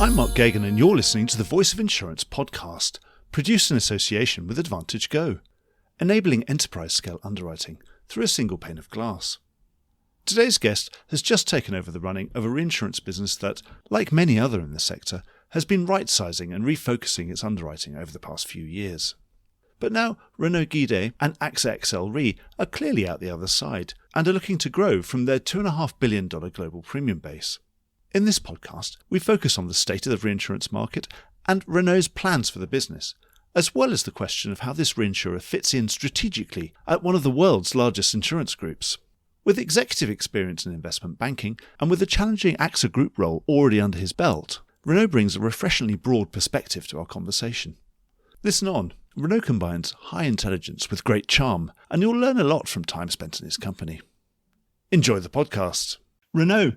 I'm Mark Gagan and you're listening to the Voice of Insurance podcast, produced in association with Advantage Go, enabling enterprise-scale underwriting through a single pane of glass. Today's guest has just taken over the running of a reinsurance business that, like many other in the sector, has been right-sizing and refocusing its underwriting over the past few years. But now Renaud Guidée and AXA XL Re are clearly out the other side and are looking to grow from their $2.5 billion global premium base. In this podcast, we focus on the state of the reinsurance market and Renaud's plans for the business, as well as the question of how this reinsurer fits in strategically at one of the world's largest insurance groups. With executive experience in investment banking and with a challenging AXA Group role already under his belt, Renaud brings a refreshingly broad perspective to our conversation. Listen on. Renaud combines high intelligence with great charm, and you'll learn a lot from time spent in his company. Enjoy the podcast. Renaud,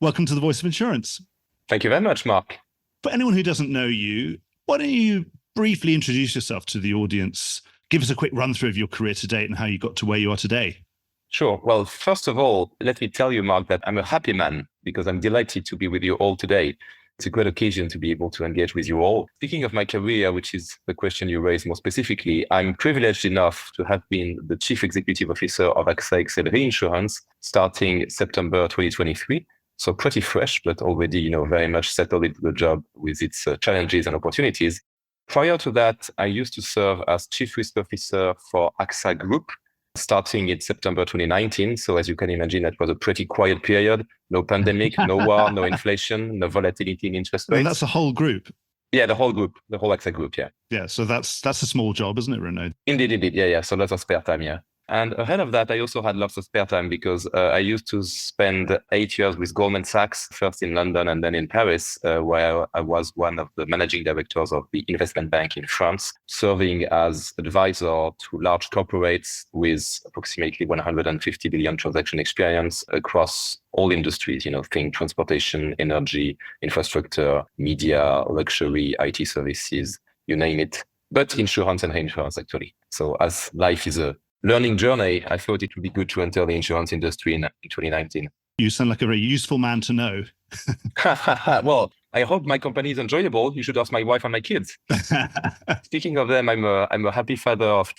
welcome to the Voice of Insurance. Thank you very much, Mark. For anyone who doesn't know you, why don't you briefly introduce yourself to the audience? Give us a quick run through of your career to date and how you got to where you are today. Sure. Well, first of all, let me tell you, Mark, that I'm a happy man because I'm delighted to be with you all today. It's a great occasion to be able to engage with you all. Speaking of my career, which is the question you raised more specifically, I'm privileged enough to have been the Chief Executive Officer of AXA XL Reinsurance starting September 2023. So pretty fresh, but already, very much settled into the job with its challenges and opportunities. Prior to that, I used to serve as Chief Risk Officer for AXA Group, starting in September 2019. So as you can imagine, that was a pretty quiet period. No pandemic, no war, no inflation, no volatility in interest rates. And that's the whole group? Yeah, the whole group, the whole AXA Group, yeah. Yeah, so that's a small job, isn't it, Renaud? Indeed. Yeah. So lots of spare time, yeah. And ahead of that, I also had lots of spare time because I used to spend 8 years with Goldman Sachs, first in London and then in Paris, where I was one of the managing directors of the investment bank in France, serving as advisor to large corporates with approximately 150 billion transaction experience across all industries, think transportation, energy, infrastructure, media, luxury, IT services, you name it, but insurance and reinsurance, actually. So as life is a learning journey, I thought it would be good to enter the insurance industry in 2019. You sound like a very useful man to know. Well, I hope my company is enjoyable. You should ask my wife and my kids. Speaking of them, I'm a happy father of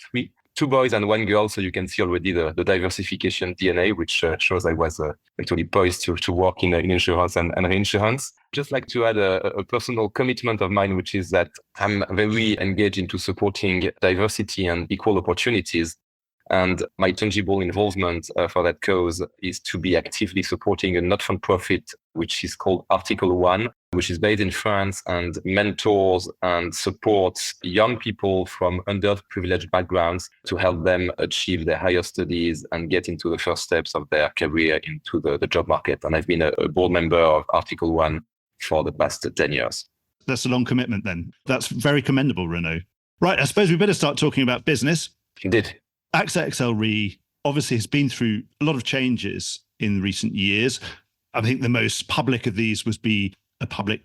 two boys and one girl, so you can see already the diversification DNA, which shows I was actually poised to work in insurance and reinsurance. Just like to add a personal commitment of mine, which is that I'm very engaged into supporting diversity and equal opportunities. And my tangible involvement for that cause is to be actively supporting a not-for-profit, which is called Article 1, which is based in France and mentors and supports young people from underprivileged backgrounds to help them achieve their higher studies and get into the first steps of their career into the job market. And I've been a board member of Article 1 for the past 10 years. That's a long commitment then. That's very commendable, Renaud. Right, I suppose we better start talking about business. Indeed. AXA XL Re obviously has been through a lot of changes in recent years. I think the most public of these was a public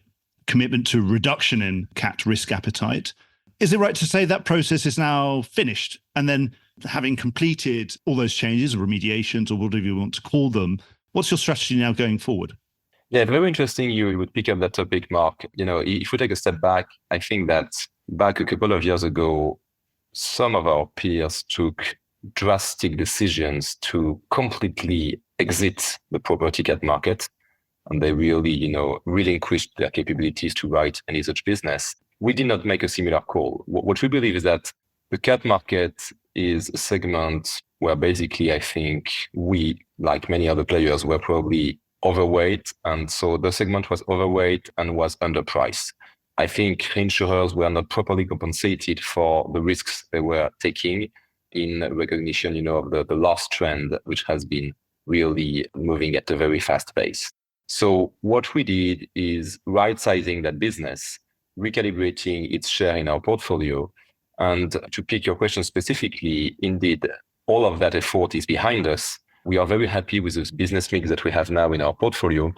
commitment to reduction in cat risk appetite. Is it right to say that process is now finished? And then having completed all those changes, or remediations, or whatever you want to call them, what's your strategy now going forward? Yeah, very interesting you would pick up that topic, Mark. If we take a step back, I think that back a couple of years ago, some of our peers took drastic decisions to completely exit the property cat market. And they really, relinquished their capabilities to write any such business. We did not make a similar call. What we believe is that the cat market is a segment where basically I think we, like many other players, were probably overweight. And so the segment was overweight and was underpriced. I think reinsurers were not properly compensated for the risks they were taking in recognition, of the loss trend, which has been really moving at a very fast pace. So what we did is right-sizing that business, recalibrating its share in our portfolio. And to pick your question specifically, indeed, all of that effort is behind us. We are very happy with the business mix that we have now in our portfolio.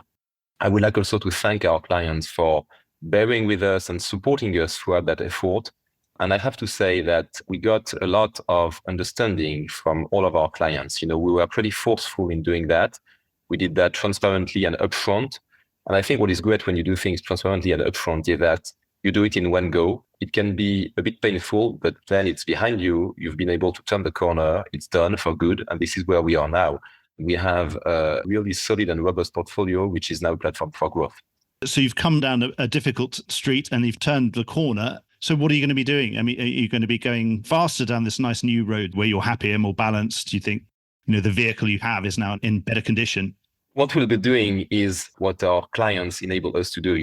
I would like also to thank our clients for bearing with us and supporting us throughout that effort. And I have to say that we got a lot of understanding from all of our clients. We were pretty forceful in doing that. We did that transparently and upfront. And I think what is great when you do things transparently and upfront is that you do it in one go. It can be a bit painful, but then it's behind you. You've been able to turn the corner. It's done for good. And this is where we are now. We have a really solid and robust portfolio, which is now a platform for growth. So you've come down a difficult street and you've turned the corner. So what are you going to be doing? I mean, are you going to be going faster down this nice new road where you're happier, more balanced? Do you think, the vehicle you have is now in better condition? What we'll be doing is what our clients enable us to do.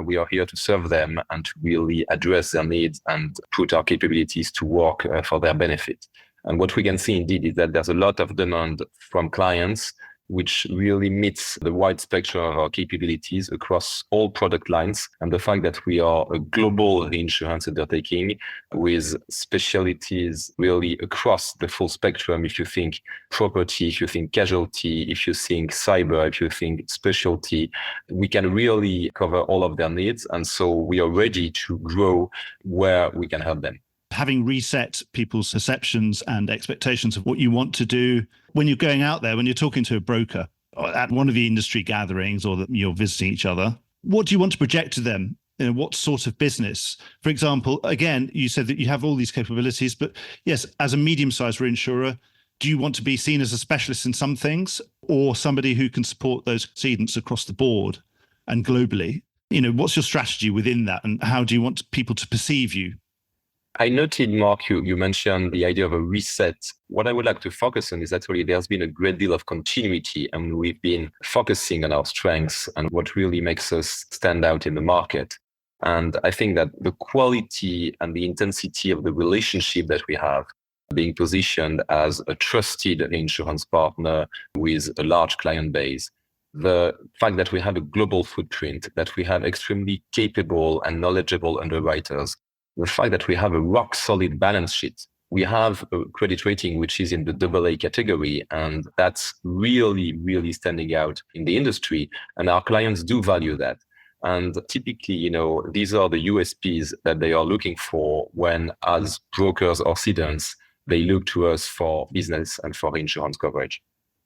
We are here to serve them and to really address their needs and put our capabilities to work for their benefit. And what we can see indeed is that there's a lot of demand from clients, which really meets the wide spectrum of our capabilities across all product lines. And the fact that we are a global reinsurance undertaking with specialties really across the full spectrum. If you think property, if you think casualty, if you think cyber, if you think specialty, we can really cover all of their needs. And so we are ready to grow where we can help them. Having reset people's perceptions and expectations of what you want to do when you're going out there, when you're talking to a broker or at one of the industry gatherings or that you're visiting each other, what do you want to project to them? What sort of business? For example, again, you said that you have all these capabilities, but yes, as a medium-sized reinsurer, do you want to be seen as a specialist in some things or somebody who can support those cedents across the board and globally? What's your strategy within that and how do you want people to perceive you? I noted, Mark, you mentioned the idea of a reset. What I would like to focus on is actually there's been a great deal of continuity and we've been focusing on our strengths and what really makes us stand out in the market. And I think that the quality and the intensity of the relationship that we have, being positioned as a trusted insurance partner with a large client base, the fact that we have a global footprint, that we have extremely capable and knowledgeable underwriters, the fact that we have a rock solid balance sheet. We have a credit rating which is in the AA category, and that's really, really standing out in the industry. And our clients do value that. And typically, these are the USPs that they are looking for when, as brokers or cedants, they look to us for business and for insurance coverage.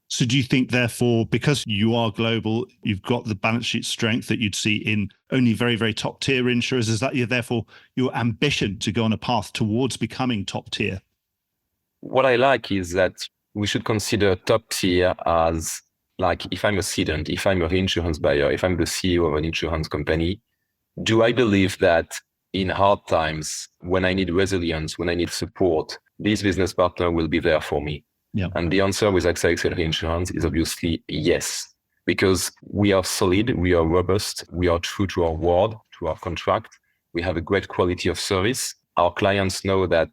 So do you think, therefore, because you are global, you've got the balance sheet strength that you'd see in only very, very top tier insurers? Is that therefore your ambition to go on a path towards becoming top tier? What I like is that we should consider top tier as like, if I'm a cedant, if I'm a reinsurance buyer, if I'm the CEO of an insurance company, do I believe that in hard times, when I need resilience, when I need support, this business partner will be there for me? Yeah. And the answer with AXA XL Reinsurance is obviously yes, because we are solid, we are robust, we are true to our word, to our contract. We have a great quality of service. Our clients know that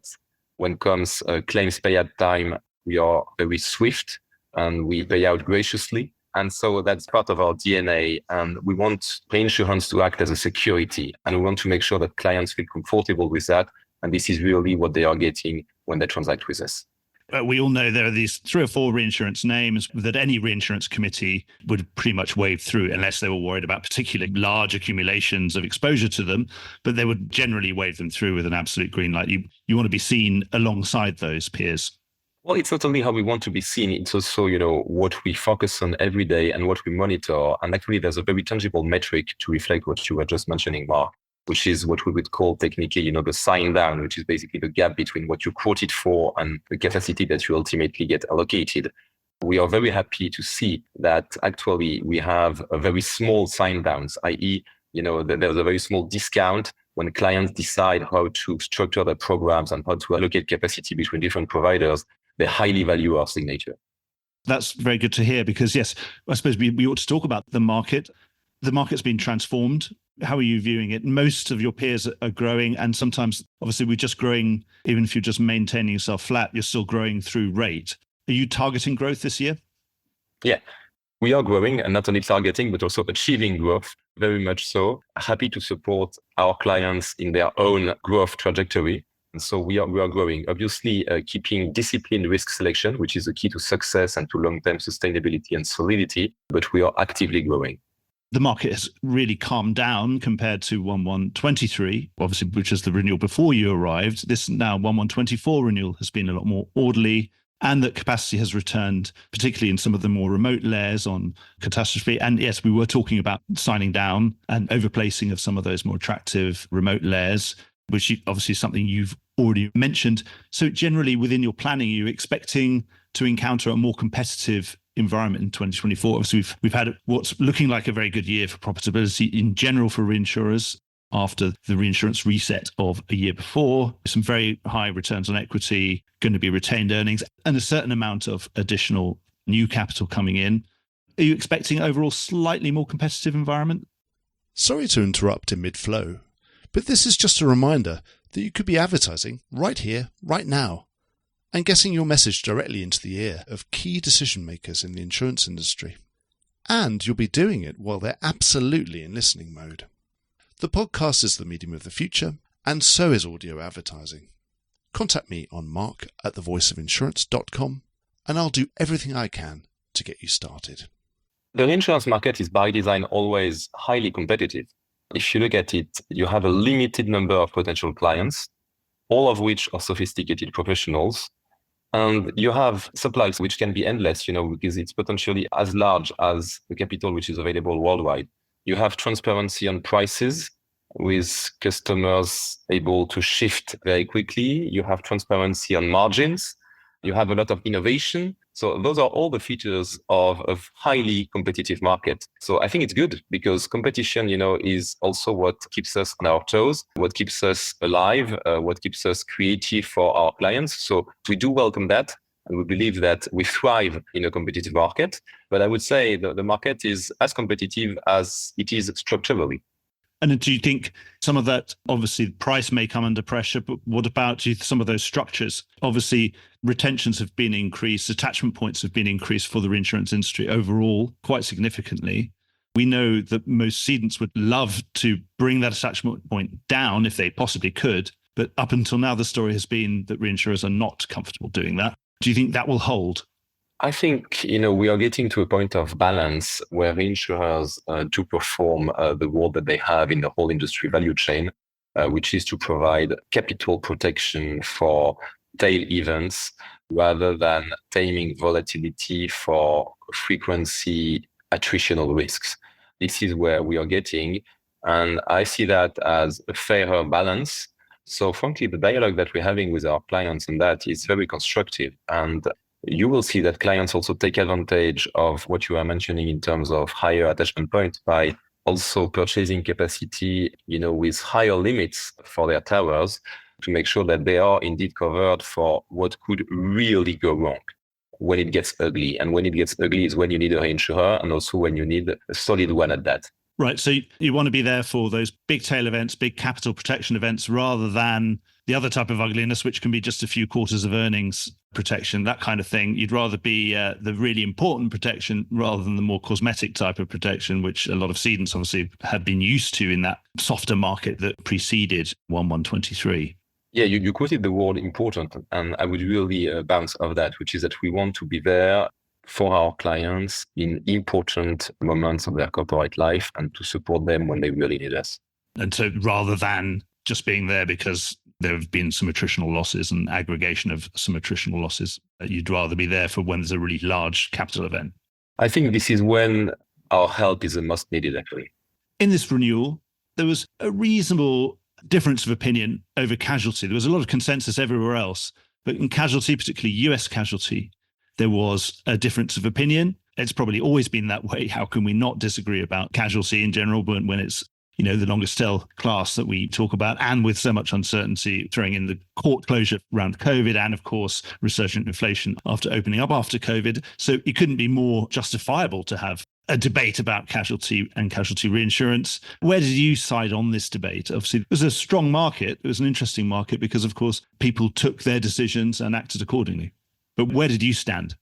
when comes claims payout time, we are very swift and we pay out graciously. And so that's part of our DNA. And we want reinsurance to act as a security. And we want to make sure that clients feel comfortable with that. And this is really what they are getting when they transact with us. We all know there are these 3 or 4 reinsurance names that any reinsurance committee would pretty much wade through unless they were worried about particularly large accumulations of exposure to them, but they would generally wade them through with an absolute green light. You want to be seen alongside those peers. Well, it's not only how we want to be seen, it's also, what we focus on every day and what we monitor. And actually, there's a very tangible metric to reflect what you were just mentioning, Mark, which is what we would call technically, the sign down, which is basically the gap between what you quoted for and the capacity that you ultimately get allocated. We are very happy to see that actually we have a very small sign downs, i.e., there's a very small discount when clients decide how to structure their programs and how to allocate capacity between different providers. They highly value our signature. That's very good to hear because, yes, I suppose we ought to talk about the market. The market's been transformed. How are you viewing it? Most of your peers are growing, and sometimes, obviously, we're just growing. Even if you're just maintaining yourself flat, you're still growing through rate. Are you targeting growth this year? Yeah, we are growing and not only targeting, but also achieving growth, very much so. Happy to support our clients in their own growth trajectory. And so we are growing, obviously keeping disciplined risk selection, which is the key to success and to long-term sustainability and solidity, but we are actively growing. The market has really calmed down compared to 1/1/23, obviously, which is the renewal before you arrived. This now 1/1/24 renewal has been a lot more orderly and that capacity has returned, particularly in some of the more remote layers on catastrophe. And yes, we were talking about signing down and overplacing of some of those more attractive remote layers, which obviously is something you've already mentioned. So generally within your planning, are you expecting to encounter a more competitive environment in 2024? Obviously, we've had what's looking like a very good year for profitability in general for reinsurers after the reinsurance reset of a year before. Some very high returns on equity, going to be retained earnings, and a certain amount of additional new capital coming in. Are you expecting overall slightly more competitive environment? Sorry to interrupt in mid-flow, but this is just a reminder that you could be advertising right here, right now, and getting your message directly into the ear of key decision makers in the insurance industry. And you'll be doing it while they're absolutely in listening mode. The podcast is the medium of the future, and so is audio advertising. Contact me on mark@thevoiceofinsurance.com, and I'll do everything I can to get you started. The reinsurance market is by design always highly competitive. If you look at it, you have a limited number of potential clients, all of which are sophisticated professionals. And you have supplies which can be endless, because it's potentially as large as the capital which is available worldwide. You have transparency on prices with customers able to shift very quickly. You have transparency on margins. You have a lot of innovation. So those are all the features of a highly competitive market. So I think it's good because competition, is also what keeps us on our toes, what keeps us alive, what keeps us creative for our clients. So we do welcome that. And we believe that we thrive in a competitive market. But I would say the market is as competitive as it is structurally. And do you think some of that, obviously price may come under pressure, but what about some of those structures? Obviously retentions have been increased, attachment points have been increased for the reinsurance industry overall quite significantly. We know that most cedents would love to bring that attachment point down if they possibly could. But up until now, the story has been that reinsurers are not comfortable doing that. Do you think that will hold? I think, we are getting to a point of balance where reinsurers do perform the role that they have in the whole industry value chain, which is to provide capital protection for tail events rather than taming volatility for frequency attritional risks. This is where we are getting, and I see that as a fairer balance. So frankly, the dialogue that we're having with our clients on that is very constructive. And you will see that clients also take advantage of what you are mentioning in terms of higher attachment points by also purchasing capacity, with higher limits for their towers to make sure that they are indeed covered for what could really go wrong when it gets ugly. And when it gets ugly is when you need a reinsurer and also when you need a solid one at that. Right. So you want to be there for those big tail events, big capital protection events, rather than the other type of ugliness, which can be just a few quarters of earnings protection, that kind of thing. You'd rather be the really important protection rather than the more cosmetic type of protection, which a lot of cedents obviously have been used to in that softer market that preceded 1/1/23. Yeah, you quoted the word important, and I would really bounce off that, which is that we want to be there for our clients in important moments of their corporate life and to support them when they really need us. And so rather than just being there because there have been some attritional losses and aggregation of some attritional losses, you'd rather be there for when there's a really large capital event. I think this is when our help is the most needed, actually. In this renewal, there was a reasonable difference of opinion over casualty. There was a lot of consensus everywhere else, but in casualty, particularly US casualty, there was a difference of opinion. It's probably always been that way. How can we not disagree about casualty in general when it's, the longest tail class that we talk about, and with so much uncertainty, throwing in the court closure around COVID and, of course, resurgent inflation after opening up after COVID. So it couldn't be more justifiable to have a debate about casualty and casualty reinsurance. Where did you side on this debate? Obviously, it was a strong market. It was an interesting market because, of course, people took their decisions and acted accordingly. But where did you stand?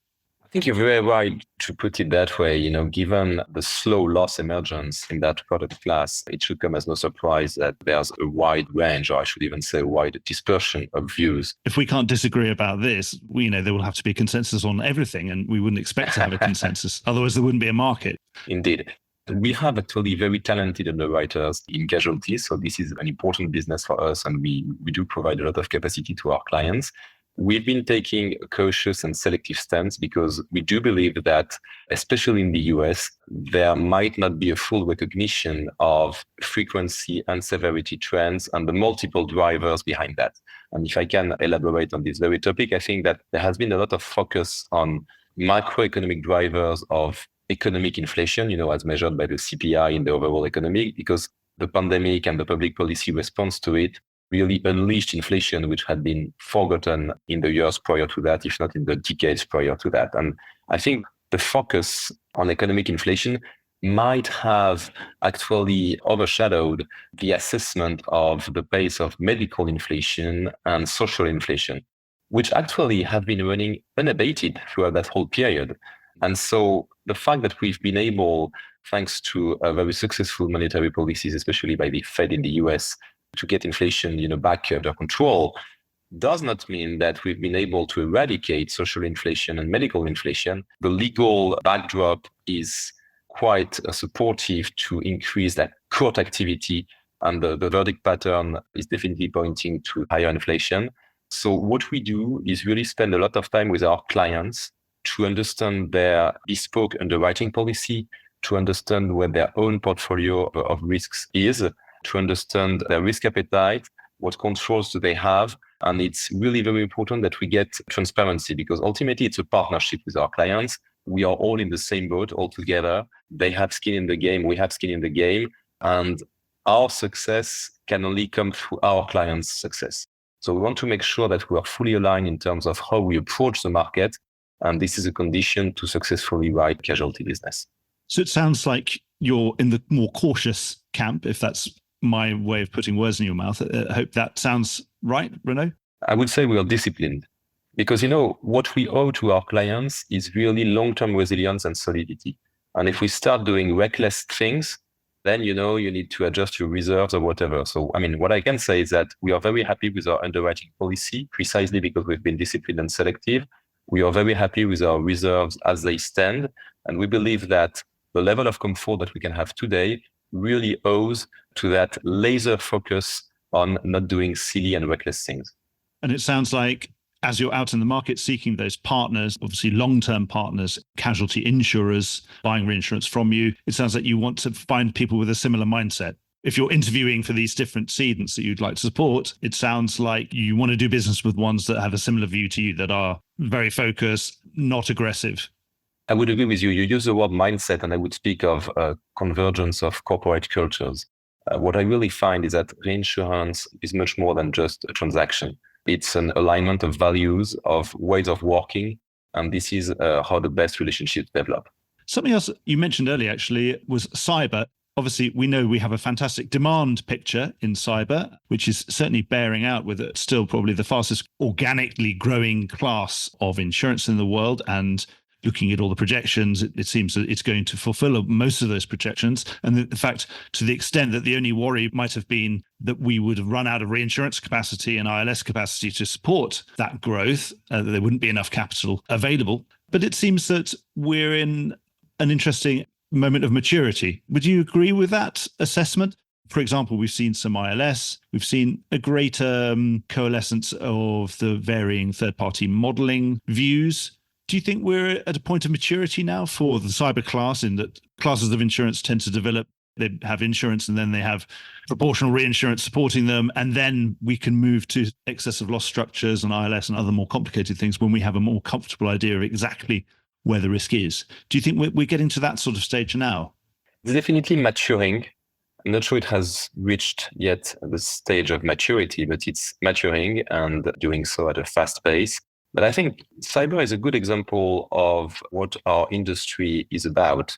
I think you're very right to put it that way. Given the slow loss emergence in that product class, it should come as no surprise that there's a wide range, or I should even say wide dispersion of views. If we can't disagree about this, there will have to be a consensus on everything, and we wouldn't expect to have a consensus. Otherwise, there wouldn't be a market. Indeed. We have actually very talented underwriters in casualty. So this is an important business for us, and we do provide a lot of capacity to our clients. We've been taking a cautious and selective stance because we do believe that, especially in the US, there might not be a full recognition of frequency and severity trends and the multiple drivers behind that. And if I can elaborate on this very topic, I think that there has been a lot of focus on macroeconomic drivers of economic inflation, as measured by the CPI in the overall economy, because the pandemic and the public policy response to it really unleashed inflation, which had been forgotten in the years prior to that, if not in the decades prior to that. And I think the focus on economic inflation might have actually overshadowed the assessment of the pace of medical inflation and social inflation, which actually have been running unabated throughout that whole period. And so the fact that we've been able, thanks to very successful monetary policies, especially by the Fed in the US, to get inflation, back under control, does not mean that we've been able to eradicate social inflation and medical inflation. The legal backdrop is quite supportive to increase that court activity, and the verdict pattern is definitely pointing to higher inflation. So what we do is really spend a lot of time with our clients to understand their bespoke underwriting policy, to understand where their own portfolio of risks is, to understand their risk appetite, what controls do they have. And it's really very important that we get transparency, because ultimately it's a partnership with our clients. We are all in the same boat all together. They have skin in the game, we have skin in the game. And our success can only come through our clients' success. So we want to make sure that we are fully aligned in terms of how we approach the market. And this is a condition to successfully write casualty business. So it sounds like you're in the more cautious camp, if that's my way of putting words in your mouth. I hope that sounds right, Renaud? I would say we are disciplined because, what we owe to our clients is really long-term resilience and solidity. And if we start doing reckless things, then, you need to adjust your reserves or whatever. So, what I can say is that we are very happy with our underwriting policy, precisely because we've been disciplined and selective. We are very happy with our reserves as they stand. And we believe that the level of comfort that we can have today really owes to that laser focus on not doing silly and reckless things. And it sounds like as you're out in the market seeking those partners, obviously long-term partners, casualty insurers buying reinsurance from you, it sounds like you want to find people with a similar mindset. If you're interviewing for these different cedents that you'd like to support, it sounds like you want to do business with ones that have a similar view to you, that are very focused, not aggressive. I would agree with you. You use the word mindset, and I would speak of a convergence of corporate cultures. What I really find is that reinsurance is much more than just a transaction. It's an alignment of values, of ways of working, and this is how the best relationships develop. Something else you mentioned earlier, actually, was cyber. Obviously, we know we have a fantastic demand picture in cyber, which is certainly bearing out with it still probably the fastest organically growing class of insurance in the world. And looking at all the projections, it seems that it's going to fulfill most of those projections. And in fact, to the extent that the only worry might have been that we would have run out of reinsurance capacity and ILS capacity to support that growth, that there wouldn't be enough capital available. But it seems that we're in an interesting moment of maturity. Would you agree with that assessment? For example, we've seen some ILS, we've seen a greater coalescence of the varying third-party modeling views. Do you think we're at a point of maturity now for the cyber class, in that classes of insurance tend to develop? They have insurance and then they have proportional reinsurance supporting them. And then we can move to excess of loss structures and ILS and other more complicated things when we have a more comfortable idea of exactly where the risk is. Do you think we're getting to that sort of stage now? It's definitely maturing. I'm not sure it has reached yet the stage of maturity, but it's maturing and doing so at a fast pace. But I think cyber is a good example of what our industry is about.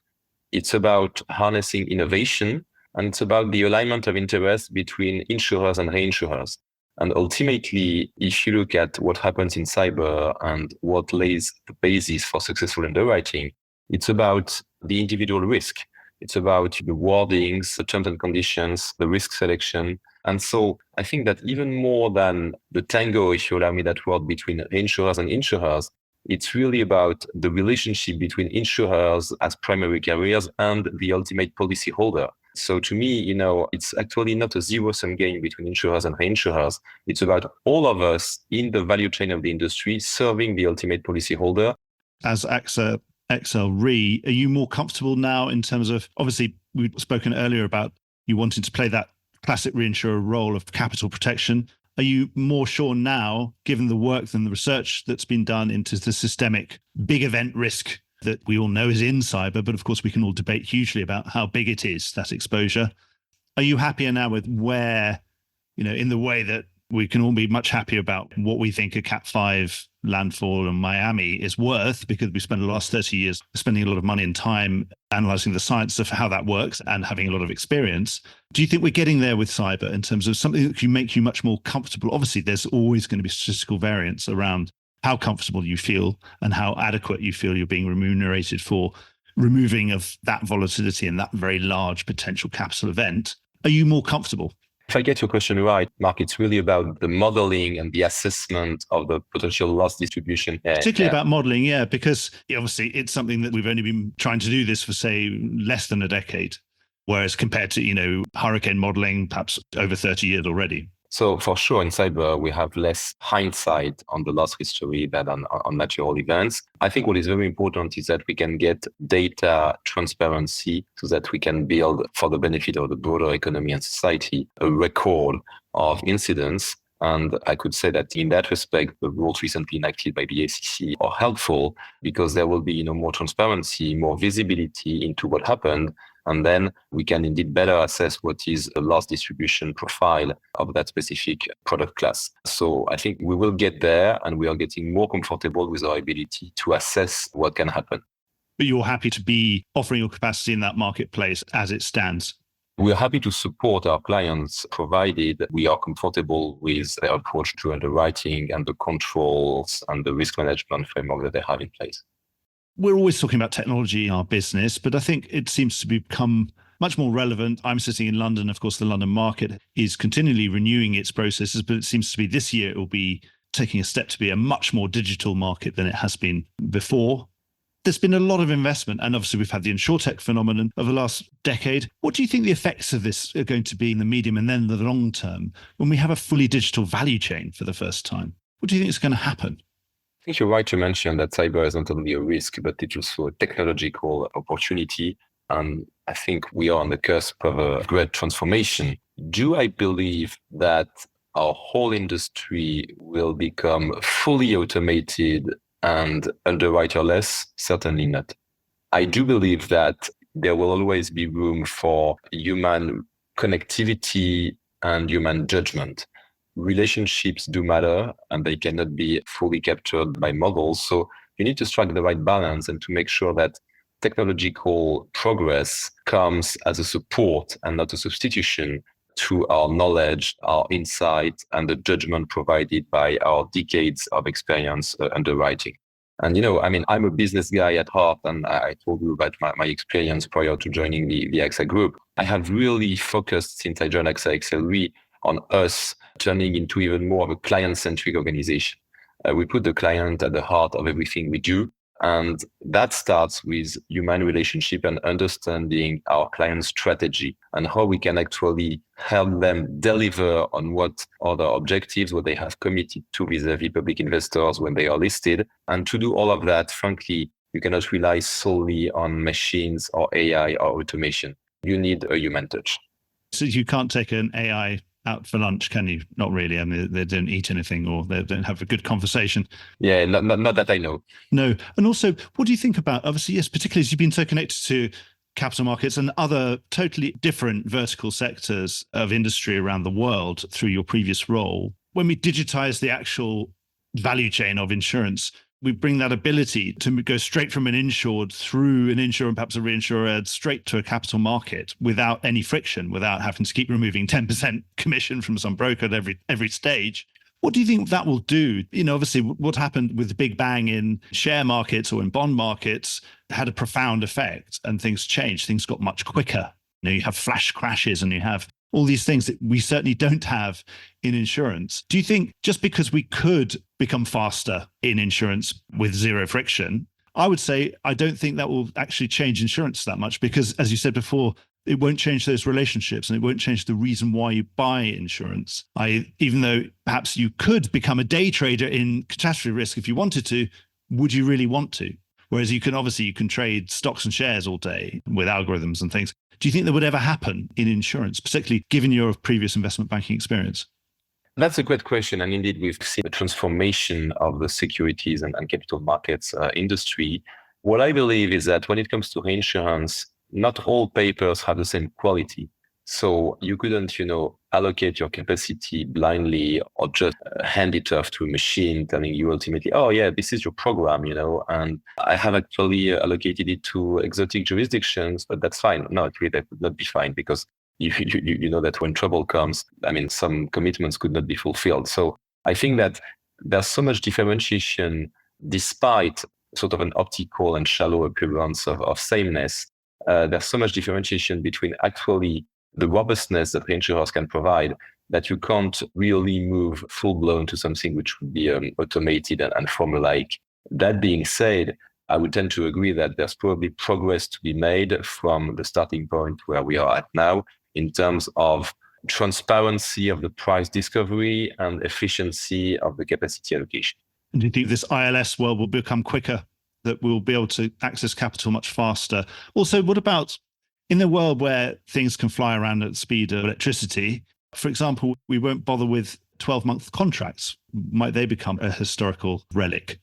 It's about harnessing innovation, and it's about the alignment of interest between insurers and reinsurers. And ultimately, if you look at what happens in cyber and what lays the basis for successful underwriting, it's about the individual risk. It's about the wordings, the terms and conditions, the risk selection. And so I think that even more than the tango, if you allow me that word, between reinsurers and insurers, it's really about the relationship between insurers as primary carriers and the ultimate policyholder. So to me, it's actually not a zero-sum game between insurers and reinsurers. It's about all of us in the value chain of the industry serving the ultimate policyholder. As AXA XL Re, are you more comfortable now in terms of, obviously, we've spoken earlier about you wanting to play that classic reinsurer role of capital protection. Are you more sure now, given the work and the research that's been done into the systemic big event risk that we all know is in cyber, but of course we can all debate hugely about how big it is, that exposure. Are you happier now with where, in the way that we can all be much happier about what we think a Cat 5 landfall in Miami is worth, because we spent the last 30 years spending a lot of money and time analyzing the science of how that works and having a lot of experience. Do you think we're getting there with cyber in terms of something that can make you much more comfortable? Obviously, there's always going to be statistical variance around how comfortable you feel and how adequate you feel you're being remunerated for removing of that volatility and that very large potential capital event. Are you more comfortable? If I get your question right, Mark, it's really about the modeling and the assessment of the potential loss distribution. Particularly about modeling, because obviously it's something that we've only been trying to do this for, say, less than a decade, whereas compared to, hurricane modeling, perhaps over 30 years already. So for sure, in cyber, we have less hindsight on the loss history than on natural events. I think what is very important is that we can get data transparency so that we can build, for the benefit of the broader economy and society, a record of incidents. And I could say that in that respect, the rules recently enacted by the ACC are helpful because there will be more transparency, more visibility into what happened. And then we can indeed better assess what is the loss distribution profile of that specific product class. So I think we will get there, and we are getting more comfortable with our ability to assess what can happen. But you're happy to be offering your capacity in that marketplace as it stands? We're happy to support our clients, provided we are comfortable with their approach to underwriting and the controls and the risk management framework that they have in place. We're always talking about technology in our business, but I think it seems to become much more relevant. I'm sitting in London. Of course, the London market is continually renewing its processes, but it seems to be this year it will be taking a step to be a much more digital market than it has been before. There's been a lot of investment, and obviously we've had the insurtech phenomenon of the last decade. What do you think the effects of this are going to be in the medium and then the long term when we have a fully digital value chain for the first time? What do you think is going to happen? I think you're right to mention that cyber is not only a risk, but it's also a technological opportunity. And I think we are on the cusp of a great transformation. Do I believe that our whole industry will become fully automated and underwriterless? Certainly not. I do believe that there will always be room for human connectivity and human judgment. Relationships do matter, and they cannot be fully captured by models. So you need to strike the right balance and to make sure that technological progress comes as a support and not a substitution to our knowledge, our insight, and the judgment provided by our decades of experience underwriting. And, I'm a business guy at heart, and I told you about my experience prior to joining the AXA Group. I have really focused since I joined AXA XL Re on us turning into even more of a client-centric organization. We put the client at the heart of everything we do. And that starts with human relationship and understanding our client's strategy and how we can actually help them deliver on what are their objectives, what they have committed to vis-a-vis public investors when they are listed. And to do all of that, frankly, you cannot rely solely on machines or AI or automation. You need a human touch. So you can't take an AI out for lunch, can you? Not really. I mean, they don't eat anything or they don't have a good conversation. Yeah, not that I know. No. And also, what do you think about, obviously, yes, particularly as you've been so connected to capital markets and other totally different vertical sectors of industry around the world through your previous role, when we digitize the actual value chain of insurance, we bring that ability to go straight from an insured through an insurer and perhaps a reinsurer straight to a capital market without any friction, without having to keep removing 10% commission from some broker at every stage. What do you think that will do? Obviously, what happened with the big bang in share markets or in bond markets had a profound effect and things changed. Things got much quicker. You have flash crashes and you have all these things that we certainly don't have in insurance. Do you think just because we could become faster in insurance with zero friction, I would say I don't think that will actually change insurance that much because, as you said before, it won't change those relationships and it won't change the reason why you buy insurance. Even though perhaps you could become a day trader in catastrophe risk if you wanted to, would you really want to? Whereas you can trade stocks and shares all day with algorithms and things. Do you think that would ever happen in insurance, particularly given your previous investment banking experience? That's a great question. And indeed, we've seen a transformation of the securities and capital markets industry. What I believe is that when it comes to reinsurance, not all papers have the same quality. So you couldn't, allocate your capacity blindly or just hand it off to a machine telling you ultimately, oh yeah, this is your program, and I have actually allocated it to exotic jurisdictions, but that's fine. No, actually that would not be fine because you know that when trouble comes, some commitments could not be fulfilled. So I think that there's so much differentiation despite sort of an optical and shallow appearance of sameness. There's so much differentiation between actually the robustness that reinsurers can provide that you can't really move full blown to something which would be automated and formulaic. That being said, I would tend to agree that there's probably progress to be made from the starting point where we are at now in terms of transparency of the price discovery and efficiency of the capacity allocation. And do you think this ILS world will become quicker, that we'll be able to access capital much faster? Also, what about in the world where things can fly around at the speed of electricity? For example, we won't bother with 12-month contracts. Might they become a historical relic?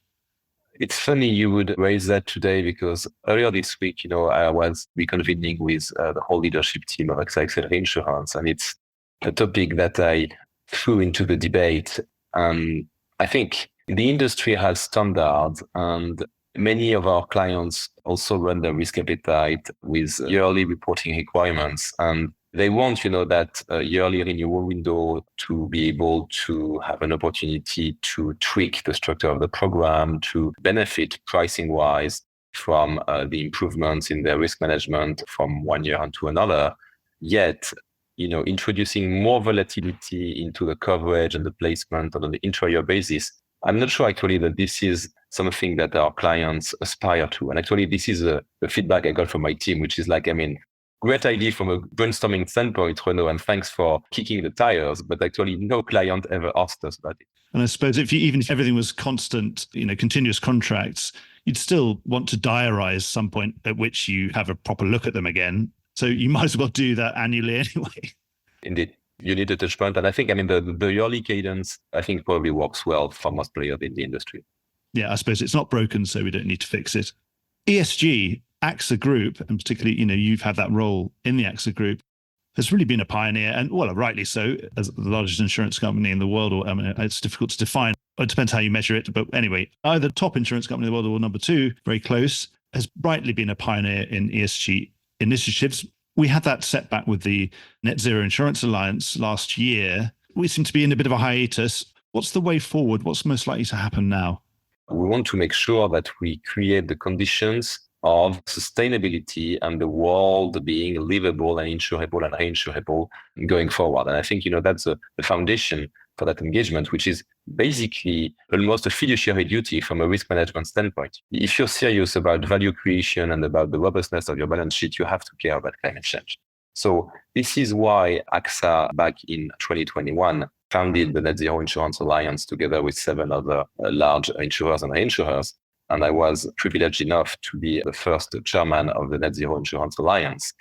It's funny you would raise that today because earlier this week, I was reconvening with the whole leadership team of AXA Reinsurance, and it's a topic that I threw into the debate. I think the industry has standards, and many of our clients also run their risk appetite with yearly reporting requirements. And they want, that yearly renewal window to be able to have an opportunity to tweak the structure of the program, to benefit pricing wise from the improvements in their risk management from one year onto another. Yet, introducing more volatility into the coverage and the placement on an intra-year basis, I'm not sure actually that this is something that our clients aspire to. And actually, this is the feedback I got from my team, which is great idea from a brainstorming standpoint, Renaud, and thanks for kicking the tires. But actually, no client ever asked us about it. And I suppose even if everything was constant, continuous contracts, you'd still want to diarize some point at which you have a proper look at them again. So you might as well do that annually anyway. Indeed. You need a touch point. And I think, the yearly cadence, I think probably works well for most players in the industry. Yeah, I suppose it's not broken, so we don't need to fix it. ESG, AXA Group, and particularly, you've had that role in the AXA Group, has really been a pioneer, and rightly so, as the largest insurance company in the world, or it's difficult to define. It depends how you measure it. But anyway, either top insurance company in the world or number two, very close, has rightly been a pioneer in ESG initiatives. We had that setback with the Net Zero Insurance Alliance last year. We seem to be in a bit of a hiatus. What's the way forward? What's most likely to happen now? We want to make sure that we create the conditions of sustainability and the world being livable and insurable and reinsurable going forward. And I think, that's the foundation for that engagement, which is basically almost a fiduciary duty from a risk management standpoint. If you're serious about value creation and about the robustness of your balance sheet, you have to care about climate change. So this is why AXA back in 2021 founded the Net Zero Insurance Alliance together with 7 other large insurers and reinsurers. And I was privileged enough to be the first chairman of the Net Zero Insurance Alliance.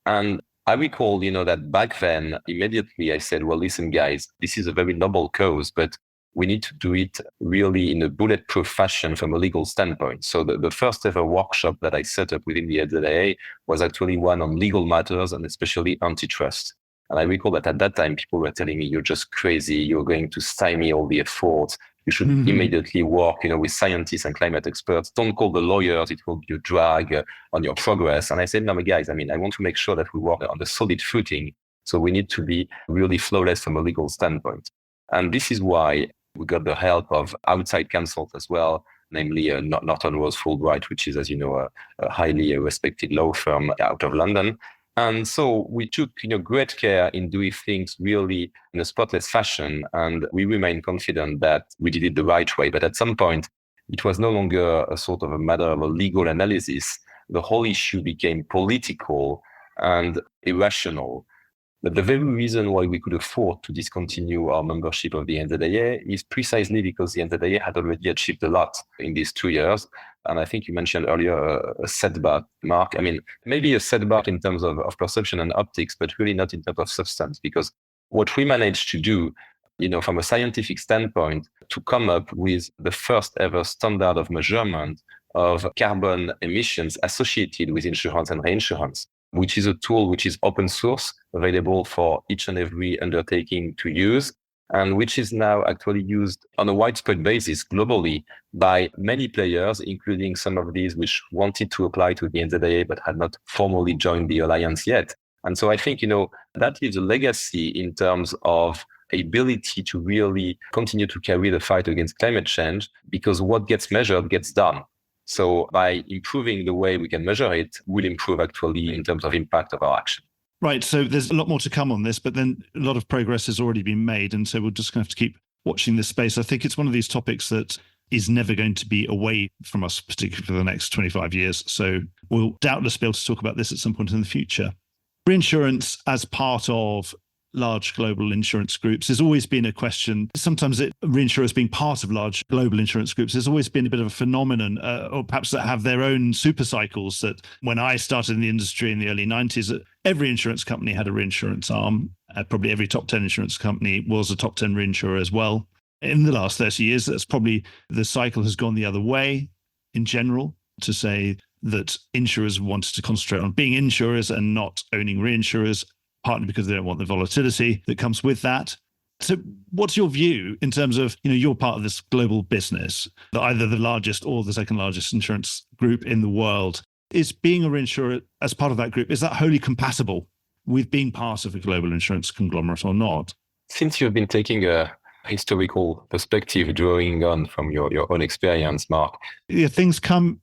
And I recall, that back then, immediately I said, well, listen, guys, this is a very noble cause, but we need to do it really in a bulletproof fashion from a legal standpoint. So the first ever workshop that I set up within the NZIA was actually one on legal matters and especially antitrust. And I recall that at that time, people were telling me, you're just crazy. You're going to stymie all the efforts. You should immediately work, with scientists and climate experts. Don't call the lawyers. It will be a drag on your progress. And I said, no, guys, I want to make sure that we work on the solid footing. So we need to be really flawless from a legal standpoint. And this is why we got the help of outside counsel as well, namely Norton Rose Fulbright, which is, as you know, a highly respected law firm out of London. And so we took, great care in doing things really in a spotless fashion. And we remain confident that we did it the right way. But at some point, it was no longer a sort of a matter of a legal analysis. The whole issue became political. and irrational. But the very reason why we could afford to discontinue our membership of the NZIA is precisely because the NZIA had already achieved a lot in these 2 years. And I think you mentioned earlier a setback, Mark. I mean, maybe a setback in terms of perception and optics, but really not in terms of substance, because what we managed to do, from a scientific standpoint, to come up with the first ever standard of measurement of carbon emissions associated with insurance and reinsurance, which is a tool which is open source, available for each and every undertaking to use, and which is now actually used on a widespread basis globally by many players, including some of these which wanted to apply to the NZIA but had not formally joined the alliance yet. And so I think, that leaves a legacy in terms of ability to really continue to carry the fight against climate change, because what gets measured gets done. So by improving the way we can measure it, we'll improve actually in terms of impact of our action. Right. So there's a lot more to come on this, but then a lot of progress has already been made. And so we're just going to have to keep watching this space. I think it's one of these topics that is never going to be away from us, particularly for the next 25 years. So we'll doubtless be able to talk about this at some point in the future. Reinsurance as part of large global insurance groups has always been a question. Sometimes reinsurers being part of large global insurance groups has always been a bit of a phenomenon, or perhaps that have their own super cycles. That when I started in the industry in the early 90s, every insurance company had a reinsurance arm. Probably every top 10 insurance company was a top 10 reinsurer as well. In the last 30 years, that's probably the cycle has gone the other way in general, to say that insurers wanted to concentrate on being insurers and not owning reinsurers, partly because they don't want the volatility that comes with that. So what's your view in terms of, you're part of this global business, that either the largest or the second largest insurance group in the world? Is being a reinsurer as part of that group, is that wholly compatible with being part of a global insurance conglomerate or not? Since you've been taking a historical perspective, drawing on from your own experience, Mark. Yeah, things come,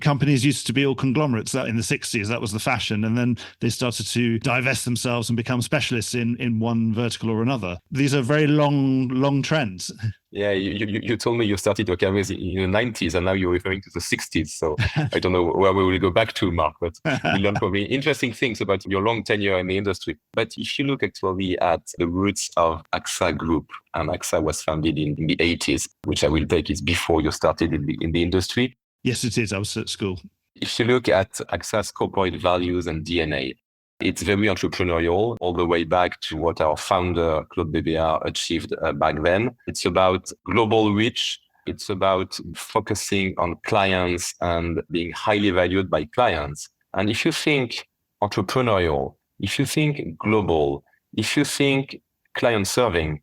companies used to be all conglomerates. That in the 60s, that was the fashion. And then they started to divest themselves and become specialists in one vertical or another. These are very long trends. Yeah, you told me you started your career in the 90s and now you're referring to the 60s. So I don't know where we will go back to, Mark, but we learned probably interesting things about your long tenure in the industry. But if you look actually at the roots of AXA Group, and AXA was founded in the 80s, which I will take is before you started in the industry. Yes, it is. I was at school. If you look at AXA's corporate values and DNA, it's very entrepreneurial, all the way back to what our founder, Claude Bébéard, achieved back then. It's about global reach. It's about focusing on clients and being highly valued by clients. And if you think entrepreneurial, if you think global, if you think client serving,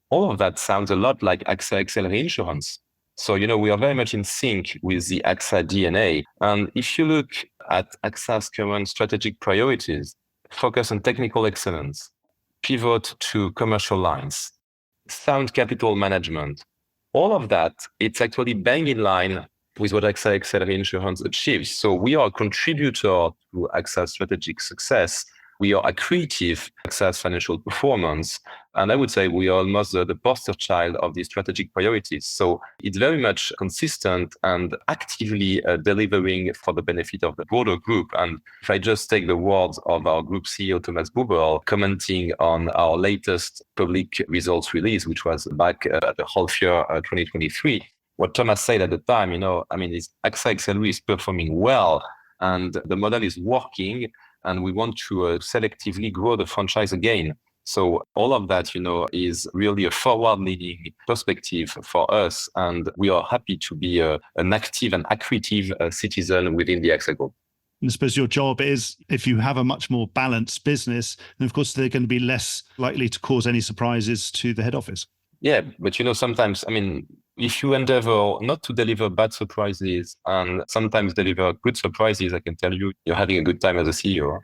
all of that sounds a lot like AXA XL Reinsurance. So, we are very much in sync with the AXA DNA. And if you look at AXA's current strategic priorities, focus on technical excellence, pivot to commercial lines, sound capital management, all of that, it's actually bang in line with what AXA XL Reinsurance achieves. So we are a contributor to AXA's strategic success. We are accretive to AXA's financial performance. And I would say we are almost the poster child of these strategic priorities. So it's very much consistent and actively delivering for the benefit of the broader group. And if I just take the words of our group CEO, Thomas Buberl, commenting on our latest public results release, which was back at the half year 2023, what Thomas said at the time, is AXA XL is performing well and the model is working, and we want to selectively grow the franchise again. So all of that, is really a forward-leaning perspective for us. And we are happy to be an active and accretive citizen within the AXA Group. And I suppose your job is, if you have a much more balanced business, then of course they're going to be less likely to cause any surprises to the head office. Yeah, but sometimes, if you endeavor not to deliver bad surprises and sometimes deliver good surprises, I can tell you, you're having a good time as a CEO.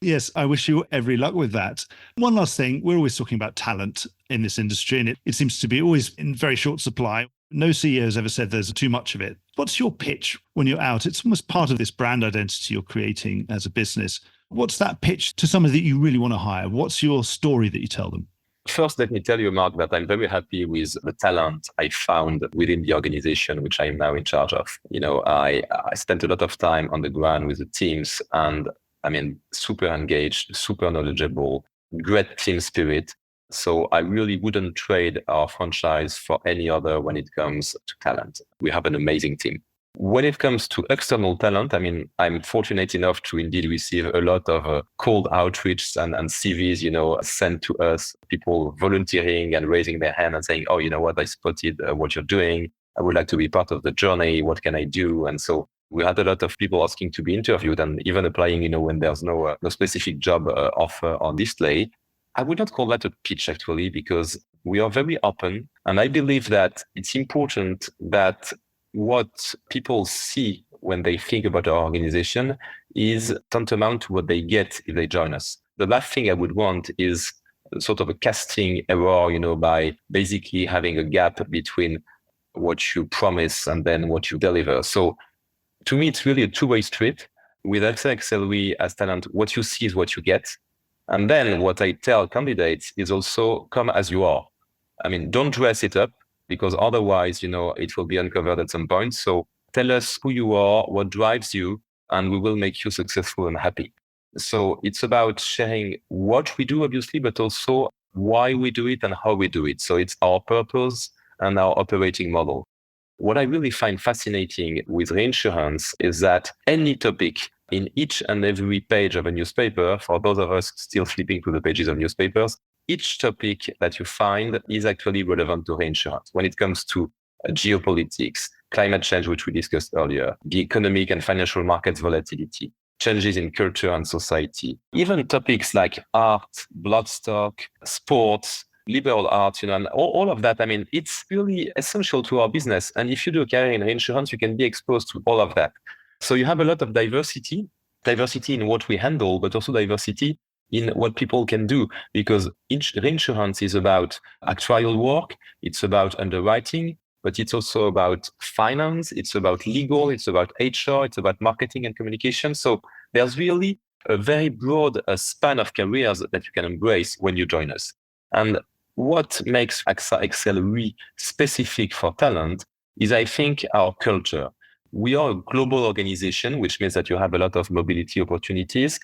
Yes, I wish you every luck with that. One last thing, we're always talking about talent in this industry, and it seems to be always in very short supply. No CEO has ever said there's too much of it. What's your pitch when you're out? It's almost part of this brand identity you're creating as a business. What's that pitch to somebody that you really want to hire? What's your story that you tell them? First, let me tell you, Mark, that I'm very happy with the talent I found within the organization, which I'm now in charge of. I spent a lot of time on the ground with the teams, and I mean, super engaged, super knowledgeable, great team spirit. So I really wouldn't trade our franchise for any other when it comes to talent. We have an amazing team. When it comes to external talent, I mean, I'm fortunate enough to indeed receive a lot of cold outreach and CVs, sent to us, people volunteering and raising their hand and saying, oh, you know what, I spotted what you're doing. I would like to be part of the journey. What can I do? And so we had a lot of people asking to be interviewed and even applying, when there's no specific job offer on display. I would not call that a pitch actually, because we are very open. And I believe that it's important that what people see when they think about our organization is tantamount to what they get if they join us. The last thing I would want is sort of a casting error, by basically having a gap between what you promise and then what you deliver. So to me, it's really a two-way street. With AXA XL, as talent, what you see is what you get. And then what I tell candidates is also come as you are. I mean, don't dress it up, because otherwise, it will be uncovered at some point. So tell us who you are, what drives you, and we will make you successful and happy. So it's about sharing what we do, obviously, but also why we do it and how we do it. So it's our purpose and our operating model. What I really find fascinating with reinsurance is that any topic in each and every page of a newspaper, for those of us still flipping through the pages of newspapers, each topic that you find is actually relevant to reinsurance. When it comes to geopolitics, climate change, which we discussed earlier, the economic and financial markets volatility, changes in culture and society, even topics like art, bloodstock, sports, liberal arts, and all of that. I mean, it's really essential to our business. And if you do a career in reinsurance, you can be exposed to all of that. So you have a lot of diversity in what we handle, but also diversity in what people can do, because each reinsurance is about actuarial work, it's about underwriting, but it's also about finance, it's about legal, it's about HR, it's about marketing and communication. So there's really a very broad span of careers that you can embrace when you join us. And what makes AXA XL really specific for talent is, I think, our culture. We are a global organization, which means that you have a lot of mobility opportunities.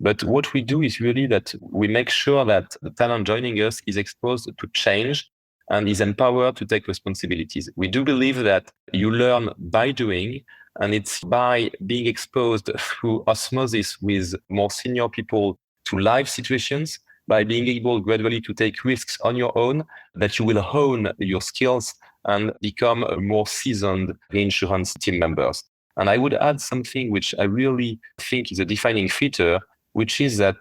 But what we do is really that we make sure that the talent joining us is exposed to change and is empowered to take responsibilities. We do believe that you learn by doing, and it's by being exposed through osmosis with more senior people to live situations, by being able gradually to take risks on your own, that you will hone your skills and become a more seasoned reinsurance team members. And I would add something which I really think is a defining feature, which is that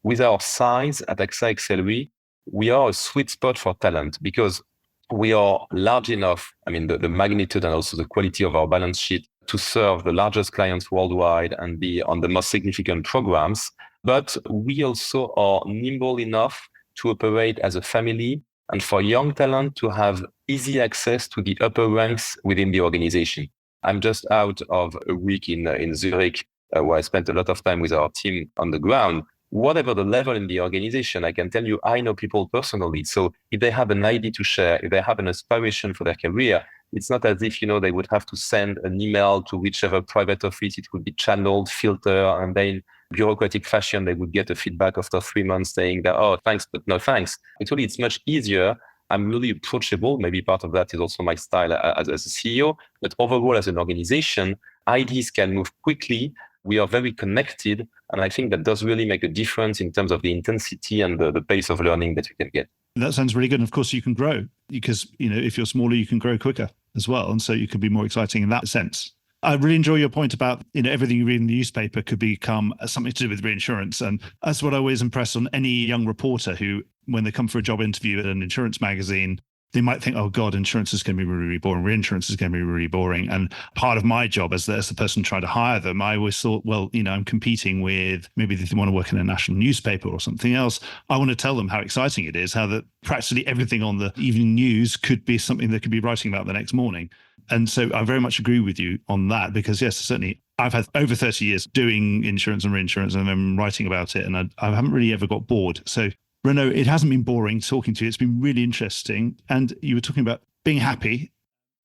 with our size at AXA XL, we are a sweet spot for talent, because we are large enough, I mean, the magnitude and also the quality of our balance sheet to serve the largest clients worldwide and be on the most significant programs. But we also are nimble enough to operate as a family and for young talent to have easy access to the upper ranks within the organization. I'm just out of a week in Zurich, where I spent a lot of time with our team on the ground. Whatever the level in the organization, I can tell you, I know people personally. So if they have an idea to share, if they have an aspiration for their career, it's not as if, they would have to send an email to whichever private office it would be channeled, filter, and then bureaucratic fashion, they would get a feedback after 3 months saying that, oh, thanks, but no thanks. Actually, it's much easier. I'm really approachable. Maybe part of that is also my style as a CEO. But overall, as an organization, ideas can move quickly. We are very connected. And I think that does really make a difference in terms of the intensity and the pace of learning that you can get. That sounds really good. And of course, you can grow because, if you're smaller, you can grow quicker as well. And so you could be more exciting in that sense. I really enjoy your point about, everything you read in the newspaper could become something to do with reinsurance. And that's what I always impress on any young reporter who, when they come for a job interview at an insurance magazine, they might think, oh God, insurance is going to be really boring. Reinsurance is going to be really boring. And part of my job as the person trying to hire them, I always thought, well, I'm competing with, maybe they want to work in a national newspaper or something else. I want to tell them how exciting it is, how that practically everything on the evening news could be something they could be writing about the next morning. And so I very much agree with you on that, because yes, certainly I've had over 30 years doing insurance and reinsurance and then writing about it. And I haven't really ever got bored. So Renaud, it hasn't been boring talking to you. It's been really interesting. And you were talking about being happy.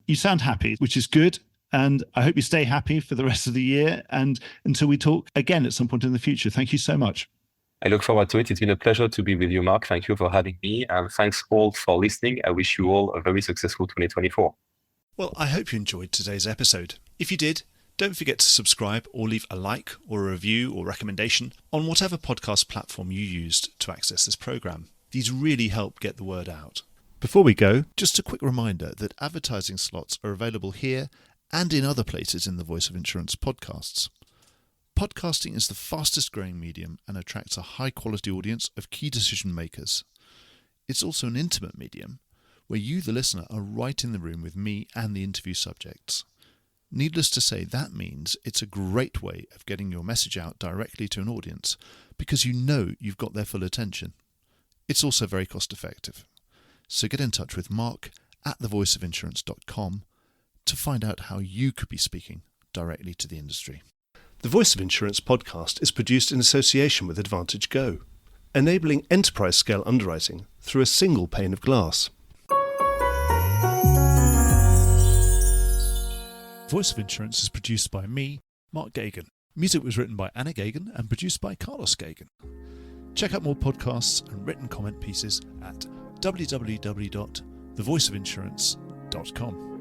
You sound happy, which is good. And I hope you stay happy for the rest of the year. And until we talk again at some point in the future, thank you so much. I look forward to it. It's been a pleasure to be with you, Mark. Thank you for having me. And thanks all for listening. I wish you all a very successful 2024. Well, I hope you enjoyed today's episode. If you did, don't forget to subscribe or leave a like or a review or recommendation on whatever podcast platform you used to access this program. These really help get the word out. Before we go, just a quick reminder that advertising slots are available here and in other places in the Voice of Insurance podcasts. Podcasting is the fastest growing medium and attracts a high quality audience of key decision makers. It's also an intimate medium where you, the listener, are right in the room with me and the interview subjects. Needless to say, that means it's a great way of getting your message out directly to an audience because you know you've got their full attention. It's also very cost effective. So get in touch with Mark at thevoiceofinsurance.com to find out how you could be speaking directly to the industry. The Voice of Insurance podcast is produced in association with Advantage Go, enabling enterprise scale underwriting through a single pane of glass. Voice of Insurance is produced by me, Mark Gagan. Music was written by Anna Gagan and produced by Carlos Gagan. Check out more podcasts and written comment pieces at www.thevoiceofinsurance.com.